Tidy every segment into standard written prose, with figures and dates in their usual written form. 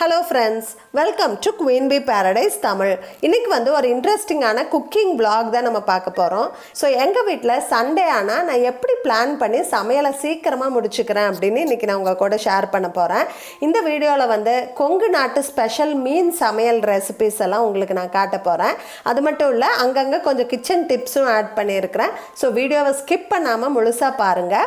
Hello friends, welcome to Queen Bee Paradise Tamil. இன்னைக்கு வந்து ஒரு இன்ட்ரெஸ்டிங்கான குக்கிங் vlog தான் நம்ம பார்க்க போறோம். ஸோ எங்க வீட்ல சண்டே ஆனா நான் எப்படி பிளான் பண்ணி சமையலை சீக்கிரமா முடிச்சுக்கிறேன் அப்படின்னு இன்னைக்கு நான் உங்க கூட ஷேர் பண்ண போறேன். இந்த வீடியோல வந்து கொங்கு நாட்டு ஸ்பெஷல் மீன் சமையல் ரெசிபிஸ் எல்லாம் உங்களுக்கு நான் காட்ட போறேன். அது மட்டும் இல்ல அங்கங்க கொஞ்சம் கிச்சன் டிப்ஸும் ஆட் பண்ணியிருக்கிறேன். ஸோ வீடியோவை ஸ்கிப் பண்ணாம முழுசா பாருங்க.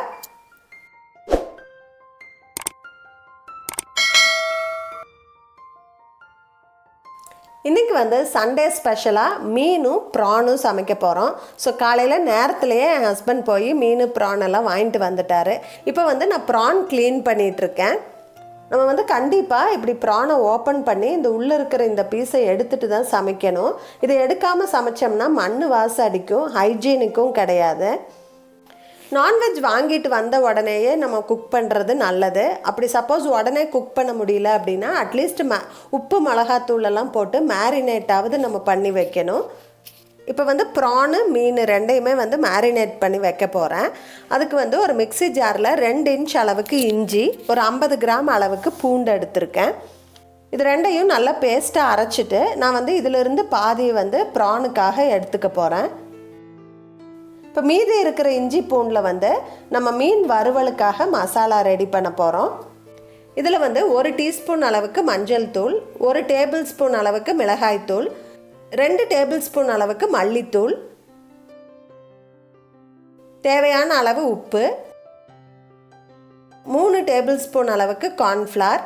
இன்றைக்கி வந்து சண்டே ஸ்பெஷலாக மீனும் ப்ரானும் சமைக்க போகிறோம். ஸோ காலையில் நேரத்துலேயே என் ஹஸ்பண்ட் போய் மீன் ப்ரான் எல்லாம் வாங்கிட்டு வந்துட்டார். இப்போ வந்து நான் ப்ரான் க்ளீன் பண்ணிகிட்ருக்கேன். நம்ம வந்து கண்டிப்பாக இப்படி ப்ரானை ஓப்பன் பண்ணி இந்த உள்ளே இருக்கிற இந்த பீஸை எடுத்துகிட்டு தான் சமைக்கணும். இதை எடுக்காமல் சமைச்சோம்னா மண் வாசம் அடிக்கும், ஹைஜீனிக்கும் கிடையாது. நான்வெஜ் வாங்கிட்டு வந்த உடனேயே நம்ம குக் பண்ணுறது நல்லது. அப்படி சப்போஸ் உடனே குக் பண்ண முடியல அப்படின்னா அட்லீஸ்ட் உப்பு மிளகாத்தூளெல்லாம் போட்டு மேரினேட்டாவது நம்ம பண்ணி வைக்கணும். இப்போ வந்து ப்ரானு மீன் ரெண்டையுமே வந்து மேரினேட் பண்ணி வைக்க போகிறேன். அதுக்கு வந்து ஒரு மிக்ஸி ஜாரில் 2 இன்ச் அளவுக்கு இஞ்சி, ஒரு 50 கிராம் அளவுக்கு பூண்டு எடுத்திருக்கேன். இது ரெண்டையும் நல்லா பேஸ்ட்டாக அரைச்சிட்டு நான் வந்து இதிலிருந்து பாதியை வந்து ப்ரானுக்காக எடுத்துக்க போகிறேன். இப்போ மீதி இருக்கிற இஞ்சி பூண்டில் வந்து நம்ம மீன் வறுவலுக்காக மசாலா ரெடி பண்ண போகிறோம். இதில் வந்து 1 டீஸ்பூன் அளவுக்கு மஞ்சள் தூள், 1 டேபிள் ஸ்பூன் அளவுக்கு மிளகாய் தூள், 2 டேபிள் ஸ்பூன் அளவுக்கு மல்லித்தூள், தேவையான அளவு உப்பு, 3 டேபிள் ஸ்பூன் அளவுக்கு கார்ன்ஃப்ளவர்,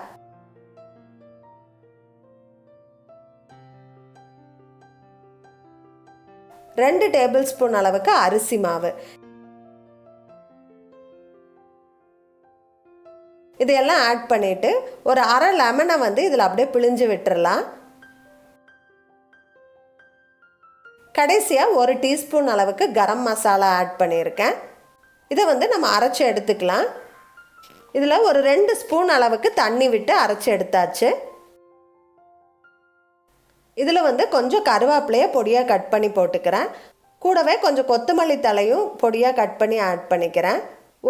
2 டேபிள் ஸ்பூன் அளவுக்கு அரிசி மாவு. இதையெல்லாம் ஆட் பண்ணிட்டு ஒரு அரை லெமனை வந்து இதில் அப்படியே பிழிஞ்சு விட்டுறலாம். கடைசியாக 1 டீஸ்பூன் அளவுக்கு கரம் மசாலா ஆட் பண்ணியிருக்கேன். இதை வந்து நம்ம அரைச்சி எடுத்துக்கலாம். இதில் ஒரு 2 ஸ்பூன் அளவுக்கு தண்ணி விட்டு அரைச்சி எடுத்தாச்சு. இதில் வந்து கொஞ்சம் கருவேப்பிலையை பொடியாக கட் பண்ணி போட்டுக்கிறேன். கூடவே கொஞ்சம் கொத்தமல்லி தலையும் பொடியாக கட் பண்ணி ஆட் பண்ணிக்கிறேன்.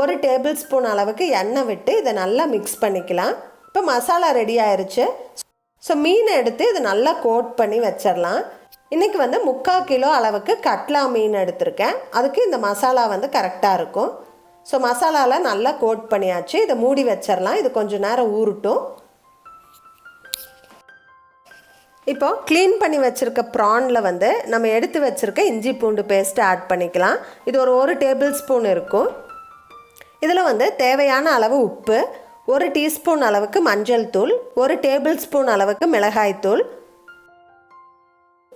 1 டேபிள் ஸ்பூன் அளவுக்கு எண்ணெய் விட்டு இதை நல்லா மிக்ஸ் பண்ணிக்கலாம். இப்போ மசாலா ரெடி ஆயிடுச்சு. ஸோ மீனை எடுத்து இதை நல்லா கோட் பண்ணி வச்சிடலாம். இன்றைக்கி வந்து 3/4 கிலோ அளவுக்கு கட்லா மீன் எடுத்திருக்கேன். அதுக்கு இந்த மசாலா வந்து கரெக்டாக இருக்கும். ஸோ மசாலாவில் நல்லா கோட் பண்ணியாச்சு. இதை மூடி வச்சிடலாம். இது கொஞ்சம் நேரம் ஊறட்டும். இப்போ க்ளீன் பண்ணி வச்சுருக்க ப்ரானில் வந்து நம்ம எடுத்து வச்சுருக்க இஞ்சி பூண்டு பேஸ்ட்டு ஆட் பண்ணிக்கலாம். இது ஒரு 1 டேபிள் ஸ்பூன் இருக்கும். இதில் வந்து தேவையான அளவு உப்பு, 1 டீஸ்பூன் அளவுக்கு மஞ்சள் தூள், 1 டேபிள் ஸ்பூன் அளவுக்கு மிளகாய் தூள்,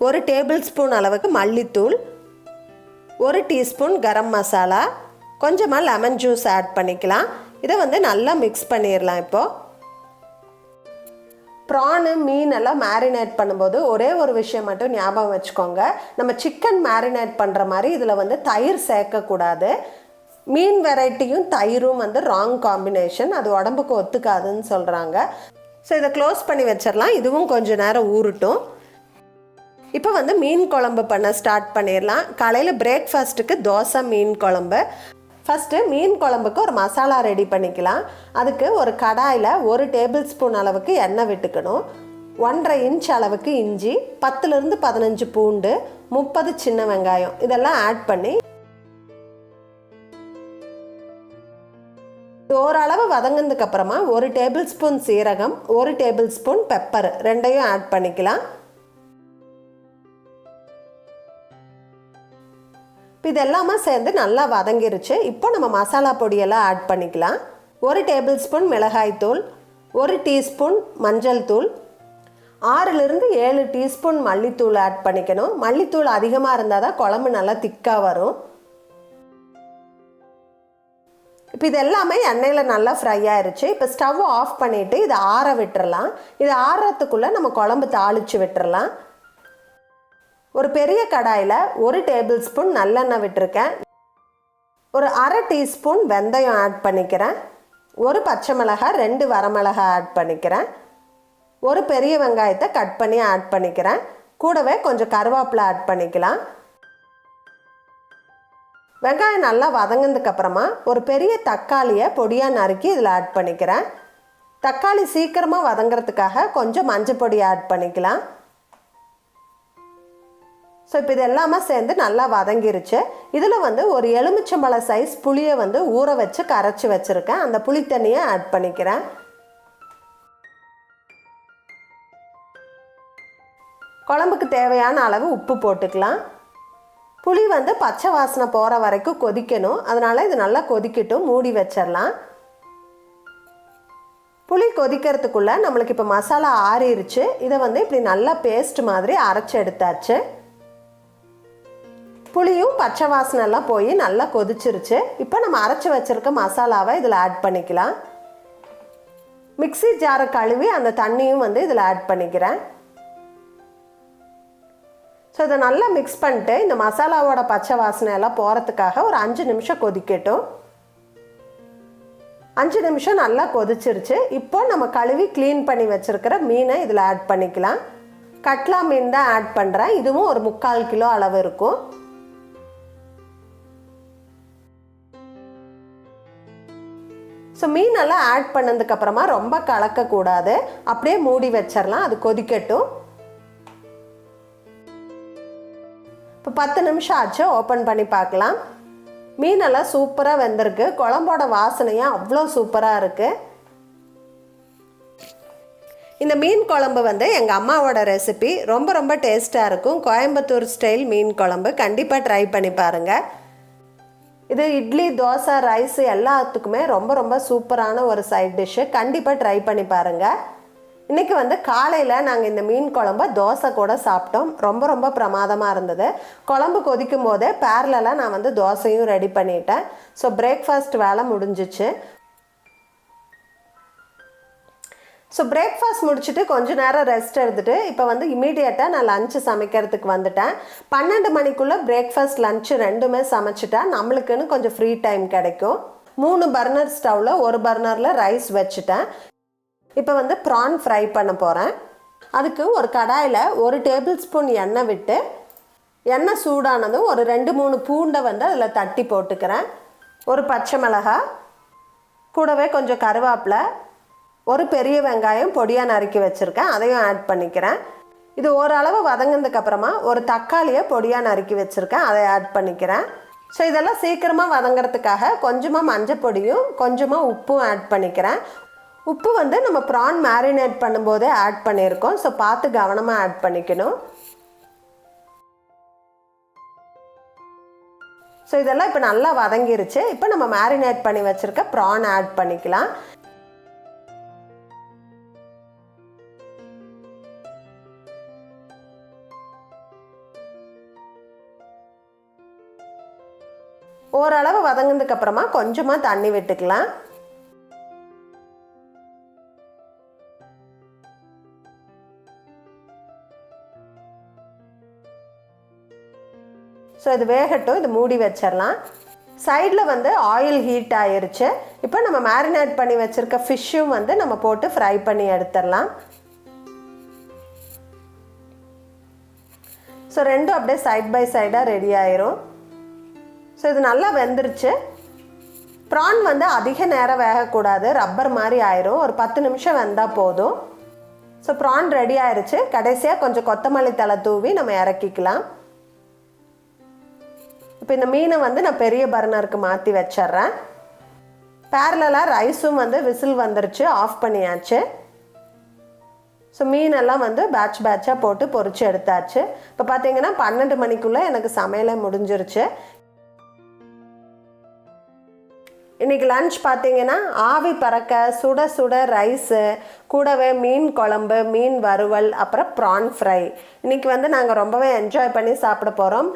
1 டேபிள் ஸ்பூன் அளவுக்கு மல்லித்தூள், 1 டீஸ்பூன் கரம் மசாலா, கொஞ்சமாக லெமன் ஜூஸ் ஆட் பண்ணிக்கலாம். இதை வந்து நல்லா மிக்ஸ் பண்ணிடலாம். இப்போது ப்ரானு மீன் எல்லாம் மேரினேட் பண்ணும்போது ஒரே ஒரு விஷயம் மட்டும் ஞாபகம் வச்சுக்கோங்க. நம்ம சிக்கன் மேரினேட் பண்ணுற மாதிரி இதில் வந்து தயிர் சேர்க்கக்கூடாது. மீன் வெரைட்டியும் தயிரும் வந்து ராங் காம்பினேஷன், அது உடம்புக்கு ஒத்துக்காதுன்னு சொல்கிறாங்க. ஸோ இதை க்ளோஸ் பண்ணி வச்சிடலாம். இதுவும் கொஞ்சம் நேரம் ஊறட்டும். இப்போ வந்து மீன் குழம்பு பண்ண ஸ்டார்ட் பண்ணிடலாம். காலையில் பிரேக்ஃபாஸ்ட்டுக்கு தோசை மீன் குழம்பு. ஃபஸ்ட்டு மீன் குழம்புக்கு ஒரு மசாலா ரெடி பண்ணிக்கலாம். அதுக்கு ஒரு கடாயில் 1 டேபிள் ஸ்பூன் அளவுக்கு எண்ணெய் விட்டுக்கணும். 1.5 இன்ச் அளவுக்கு இஞ்சி, 10லேருந்து 15 பூண்டு, 30 சின்ன வெங்காயம் இதெல்லாம் ஆட் பண்ணி ஓரளவு வதங்கினதுக்கு அப்புறமா 1 டேபிள் ஸ்பூன் சீரகம், 1 டேபிள் ஸ்பூன் பெப்பர் ரெண்டையும் ஆட் பண்ணிக்கலாம். இது எல்லாமே சேர்ந்து நல்லா வதங்கிருச்சு. இப்போ நம்ம மசாலா பொடியெல்லாம் ஆட் பண்ணிக்கலாம். 1 டேபிள் ஸ்பூன் மிளகாய் தூள், 1 டீஸ்பூன் மஞ்சள் தூள், 6லேருந்து 7 டீஸ்பூன் மல்லித்தூள் ஆட் பண்ணிக்கணும். மல்லித்தூள் அதிகமாக இருந்தால் தான் குழம்பு நல்லா திக்காக வரும். இப்போ இது எல்லாமே எண்ணெயில் நல்லா ஃப்ரை ஆயிடுச்சு. இப்போ ஸ்டவ் ஆஃப் பண்ணிவிட்டு இதை ஆற விட்டுறலாம். இது ஆறுறதுக்குள்ளே நம்ம குழம்பு தாளித்து விட்டுறலாம். ஒரு பெரிய கடாயில் 1 டேபிள் ஸ்பூன் நல்லெண்ணெய் விட்டுருக்கேன். ஒரு அரை டீஸ்பூன் வெந்தயம் ஆட் பண்ணிக்கிறேன். 1 பச்சை மிளகாய், 2 வரமிளகாய் ஆட் பண்ணிக்கிறேன். ஒரு பெரிய வெங்காயத்தை கட் பண்ணி ஆட் பண்ணிக்கிறேன். கூடவே கொஞ்சம் கருவேப்பிலை ஆட் பண்ணிக்கலாம். வெங்காயம் நல்லா வதங்கினதுக்கப்புறமா ஒரு பெரிய தக்காளியை பொடியாக நறுக்கி இதில் ஆட் பண்ணிக்கிறேன். தக்காளி சீக்கிரமாக வதங்கிறதுக்காக கொஞ்சம் மஞ்சள் பொடி ஆட் பண்ணிக்கலாம். ஸோ இப்போ இது எல்லாமே சேர்ந்து நல்லா வதங்கிருச்சு. இதில் வந்து ஒரு எலுமிச்சம்பழ சைஸ் புளியை வந்து ஊற வச்சு கரைச்சி வச்சுருக்கேன். அந்த புளி தண்ணியை ஆட் பண்ணிக்கிறேன். குழம்புக்கு தேவையான அளவு உப்பு போட்டுக்கலாம். புளி வந்து பச்சை வாசனை போகிற வரைக்கும் கொதிக்கணும். அதனால் இது நல்லா கொதிக்கட்டும், மூடி வச்சிடலாம். புளி கொதிக்கிறதுக்குள்ளே நம்மளுக்கு இப்போ மசாலா ஆறிடுச்சு. இதை வந்து இப்படி நல்லா பேஸ்ட் மாதிரி அரைச்சி எடுத்தாச்சு. புளியும் பச்சை வாசனைலாம் போய் நல்லா கொதிச்சிருச்சு. இப்போ நம்ம அரைச்சி வச்சுருக்க மசாலாவை இதில் ஆட் பண்ணிக்கலாம். மிக்ஸி ஜாரை கழுவி அந்த தண்ணியும் வந்து இதில் ஆட் பண்ணிக்கிறேன். ஸோ இதை நல்லா மிக்ஸ் பண்ணிட்டு இந்த மசாலாவோட பச்சை வாசனையெல்லாம் போகிறதுக்காக ஒரு 5 நிமிஷம் கொதிக்கட்டும். 5 நிமிஷம் நல்லா கொதிச்சிருச்சு. இப்போ நம்ம கழுவி க்ளீன் பண்ணி வச்சுருக்கிற மீனை இதில் ஆட் பண்ணிக்கலாம். கட்லா மீன் தான் ஆட் பண்ணுறேன். இதுவும் ஒரு 3/4 கிலோ அளவு இருக்கும். ஸோ மீனெல்லாம் ஆட் பண்ணதுக்கப்புறமா ரொம்ப கலக்கக்கூடாது, அப்படியே மூடி வச்சிடலாம். அது கொதிக்கட்டும். இப்போ 10 நிமிஷம் ஆச்சு. ஓப்பன் பண்ணி பார்க்கலாம். மீனெல்லாம் சூப்பராக வெந்திருக்கு. குழம்போட வாசனையாக அவ்வளோ சூப்பராக இருக்குது. இந்த மீன் குழம்பு வந்து எங்கள் அம்மாவோட ரெசிபி. ரொம்ப ரொம்ப டேஸ்ட்டாக இருக்கும். கோயம்புத்தூர் ஸ்டைல் மீன் குழம்பு கண்டிப்பாக ட்ரை பண்ணி பாருங்கள். இது இட்லி, தோசை, ரைஸ் எல்லாத்துக்குமே ரொம்ப ரொம்ப சூப்பரான ஒரு சைட் டிஷ்ஷு. கண்டிப்பாக ட்ரை பண்ணி பாருங்கள். இன்றைக்கி வந்து காலையில் நாங்கள் இந்த மீன் குழம்பு தோசை கூட சாப்பிட்டோம். ரொம்ப ரொம்ப பிரமாதமாக இருந்தது. குழம்பு கொதிக்கும் போதே பேரலாக நான் வந்து தோசையும் ரெடி பண்ணிட்டேன். ஸோ பிரேக்ஃபாஸ்ட் வேலை முடிஞ்சிச்சு. ஸோ பிரேக்ஃபாஸ்ட் முடிச்சுட்டு கொஞ்சம் நேரம் ரெஸ்ட் எடுத்துகிட்டு இப்போ வந்து இமீடியட்டாக நான் லஞ்சு சமைக்கிறதுக்கு வந்துட்டேன். 12 மணிக்குள்ளே பிரேக்ஃபாஸ்ட் லஞ்சு ரெண்டுமே சமைச்சிட்டா நம்மளுக்குன்னு கொஞ்சம் ஃப்ரீ டைம் கிடைக்கும். 3 பர்னர் ஸ்டவ்வில் 1 பர்னரில் ரைஸ் வச்சுட்டேன். இப்போ வந்து ப்ரான் ஃப்ரை பண்ண போகிறேன். அதுக்கு ஒரு கடாயில் 1 டேபிள் ஸ்பூன் எண்ணெய் விட்டு, எண்ணெய் சூடானதும் ஒரு 2-3 பூண்டை வந்து அதில் தட்டி போட்டுக்கிறேன். ஒரு பச்சை மிளகாய், கூடவே கொஞ்சம் கருவேப்பிலை, ஒரு பெரிய வெங்காயம் பொடியாக நறுக்கி வச்சுருக்கேன், அதையும் ஆட் பண்ணிக்கிறேன். இது ஓரளவு வதங்கினதுக்கப்புறமா ஒரு தக்காளியை பொடியாக நறுக்கி வச்சுருக்கேன், அதை ஆட் பண்ணிக்கிறேன். ஸோ இதெல்லாம் சீக்கிரமாக வதங்கிறதுக்காக கொஞ்சமாக மஞ்சள் பொடியும் கொஞ்சமாக உப்பும் ஆட் பண்ணிக்கிறேன். உப்பு வந்து நம்ம ப்ரான் மேரினேட் பண்ணும்போதே ஆட் பண்ணியிருக்கோம். ஸோ பார்த்து கவனமாக ஆட் பண்ணிக்கணும். ஸோ இதெல்லாம் இப்போ நல்லா வதங்கிருச்சு. இப்போ நம்ம மேரினேட் பண்ணி வச்சுருக்க ப்ரான் ஆட் பண்ணிக்கலாம். ஓரளவு வதங்கினதுக்கப்புறமா கொஞ்சமாக தண்ணி விட்டுக்கலாம். ஸோ இது வேகட்டும். இது மூடி வச்சிடலாம். சைடில் வந்து ஆயில் ஹீட் ஆயிருச்சு. இப்போ நம்ம மேரினேட் பண்ணி வச்சுருக்க ஃபிஷ்ஷும் வந்து நம்ம போட்டு ஃப்ரை பண்ணி எடுத்துடலாம். ஸோ ரெண்டும் அப்படியே சைட் பை சைடாக ரெடி ஆயிரும். ஸோ இது நல்லா வெந்துருச்சு. ப்ரான் வந்து அதிக நேரம் வேகக்கூடாது, ரப்பர் மாதிரி ஆயிரும். ஒரு 10 நிமிஷம் வெந்தால் போதும். ஸோ ப்ரான் ரெடி ஆயிடுச்சு. கடைசியாக கொஞ்சம் கொத்தமல்லி தழை தூவி நம்ம இறக்கிக்கலாம். இப்போ இந்த மீனை வந்து நான் பெரிய பர்னருக்கு மாற்றி வச்சிட்றேன். பேரலாக ரைஸும் வந்து விசில் வந்துருச்சு, ஆஃப் பண்ணியாச்சு. ஸோ மீனெல்லாம் வந்து பேட்சாக போட்டு பொரிச்சு எடுத்தாச்சு. இப்போ பார்த்தீங்கன்னா 12 மணிக்குள்ளே எனக்கு சமையலை முடிஞ்சிருச்சு. இன்றைக்கி லன்ச் பார்த்தீங்கன்னா ஆவி பறக்க சுட சுட ரைஸு, கூடவே மீன் குழம்பு, மீன் வறுவல், அப்புறம் ப்ரான் ஃப்ரை. இன்றைக்கி வந்து நாங்கள் ரொம்பவே என்ஜாய் பண்ணி சாப்பிட போகிறோம்.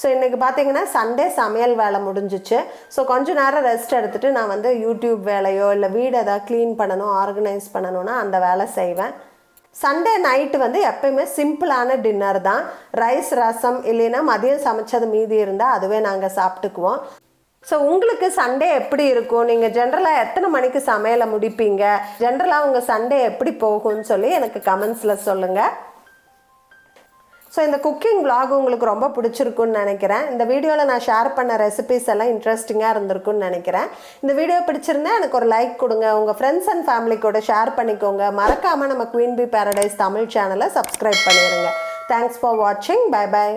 ஸோ இன்றைக்கி பார்த்தீங்கன்னா சண்டே சமையல் வேலை முடிஞ்சிச்சு. ஸோ கொஞ்சம் நேரம் ரெஸ்ட் எடுத்துகிட்டு நான் வந்து யூடியூப் வேலையோ இல்லை வீடு எதாவது க்ளீன் பண்ணணும், ஆர்கனைஸ் பண்ணணுன்னா அந்த வேலை செய்வேன். சண்டே நைட்டு வந்து எப்பயுமே சிம்பிளான டின்னர் தான். ரைஸ், ரசம், இல்லைன்னா மதியம் சமைச்சது மீதி இருந்தால் அதுவே நாங்கள் சாப்பிட்டுக்குவோம். ஸோ உங்களுக்கு சண்டே எப்படி இருக்கும்? நீங்கள் ஜென்ரலாக எத்தனை மணிக்கு சமையலை முடிப்பீங்க? ஜென்ரலாக உங்கள் சண்டே எப்படி போகும்னு சொல்லி எனக்கு கமெண்ட்ஸில் சொல்லுங்கள். ஸோ இந்த குக்கிங் vlog உங்களுக்கு ரொம்ப பிடிச்சிருக்குன்னு நினைக்கிறேன். இந்த வீடியோவில் நான் ஷேர் பண்ண ரெசிபிஸ் எல்லாம் இன்ட்ரெஸ்டிங்காக இருந்திருக்குன்னு நினைக்கிறேன். இந்த வீடியோ பிடிச்சிருந்தா எனக்கு ஒரு லைக் கொடுங்க, உங்கள் ஃப்ரெண்ட்ஸ் அண்ட் ஃபேமிலி கூட ஷேர் பண்ணிக்கோங்க. மறக்காமல் நம்ம குயின் பி பேரடைஸ் தமிழ் சேனலை சப்ஸ்கிரைப் பண்ணிடுங்க. தேங்க்ஸ் ஃபார் வாட்சிங். Bye by.